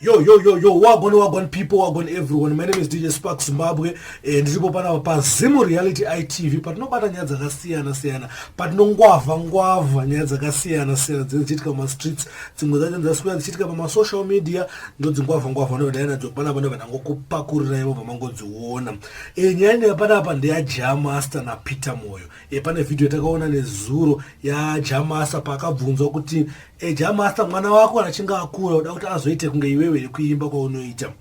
Yo, wagwan people, wagwan everyone. My name is DJ Spark Zimbabwe, and ndipo pana pa Zimu Reality ITV. Patinobata nyaya dzakasiyana, patinongwavha nyaya dzakasiyana dzinochitika ma streets, dzimwe dzacho dzaswera dzichitika pa social media, ndo dzingwavha nodana dzopana pano vanangokupakurira ivo pamangodziona. Nyaya panapa ndeya Jamaster na Peter Moyo. Pane video yatakaona nezuro ya Jamaster pakabvunzwa kuti Jamaster mwana wako anachinga akura uda kuti azoite kunge iwewe kuimba kwaunoita.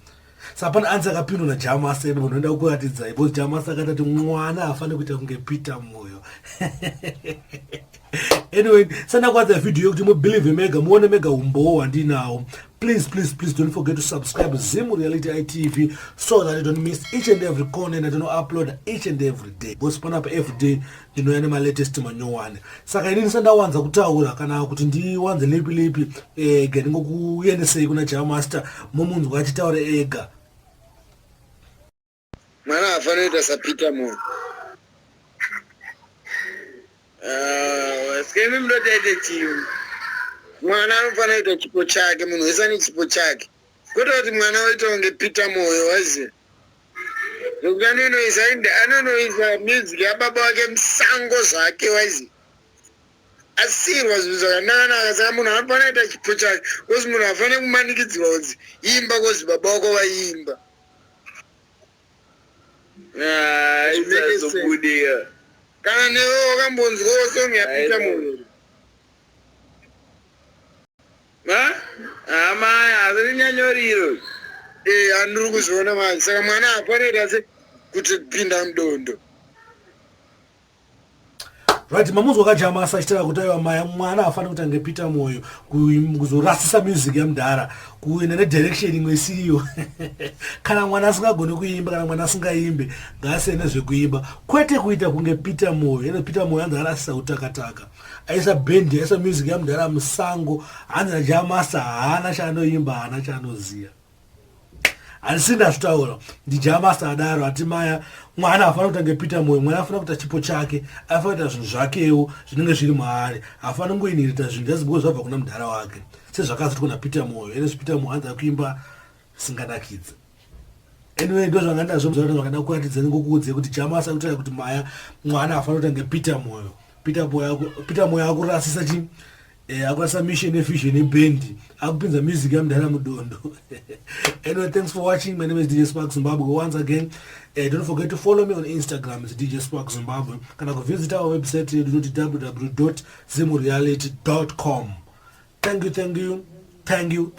Saka pane answer akapindwa na Jamaster ino unoenda kuratidza ipo Jamaster akati mwana afane kuita kunge Peter Moyo. Anyway, send out the video to believe mega muone mega umbo wandinawo. Please don't forget to subscribe Zimu Reality ITV so that you don't miss each and every content that you upload each and every day. Because pana up every day you know my latest manyowane. Saka ini senda wanza kutaura kana kuti ndi wanze lipi getting kuyendese kuna Jamaster mumunzu achitaura ega. Mwana afanele sapita mo. Skemi mdote ite chiu. Mwana anofana ita chipo chake, munhu wese ane chipo chake. Kwete kuti mwana waita kunge Peter Moyo wazi. Nokuti anonoisa music yababa wake musango zvake wazi. Asirwa zvinhu zvakanaka saka munhu anofana ita chipo chake. Kozi munhu afane kumanikidzwa kuti imba kozi baba wako vaimba. Imekezobudia. Kana newe wakambonzwawo song ya Peter Moyo. Amaya azvinyanyoriiro. Andiri kuzviona manje saka mwana afanira se kuti pinda mudondo. Right, mamuzwa ka Jamaster achitira kuti aiwa mwana afane kuti ange Peter Moyo kuzorasisa music yamudhara kuenda nedirection imwe isiyo. Kana mwana asingagoni kuimba kana mwana asingaimbe ngaasiyane zvekuimba kwete kuita kunge Peter Moyo. Ene Peter Moyo anzi arasisa utakataka aisa band aisa music yamudhara musango hanzi na Jamaster haana chaanoimba haana chaanoziya. Alisina zvitaura ndi Jamaster adaro ati maya mwana afana kuti ange Peter Moyo, mwana afana kuita chipo chake, afana kuita zvinhu zvakewo zvinenge zviri maari, afana kungoinirita zvinhu zvazibwo zvabva kuna mudhara wake sezvakazoti kuna Peter Moyo. Ene Peter Moyo anza kuimba singanakidza. Anyway, ndo zvanganda zvomuzvaita zvakada kuratidza ngokuudze kuti Jamaster kutaura kuti maya mwana afana kuti ange Peter Moyo. Peter Moyo akurasisa chi akurasa mission efficient eband akupinza music yamudhara mudondo. Anyway, thanks for watching. My name is DJ Spark Zimbabwe. Once again, don't forget to follow me on Instagram. It's DJ Spark Zimbabwe. Can I go visit our website www.zimureality.com. Thank you.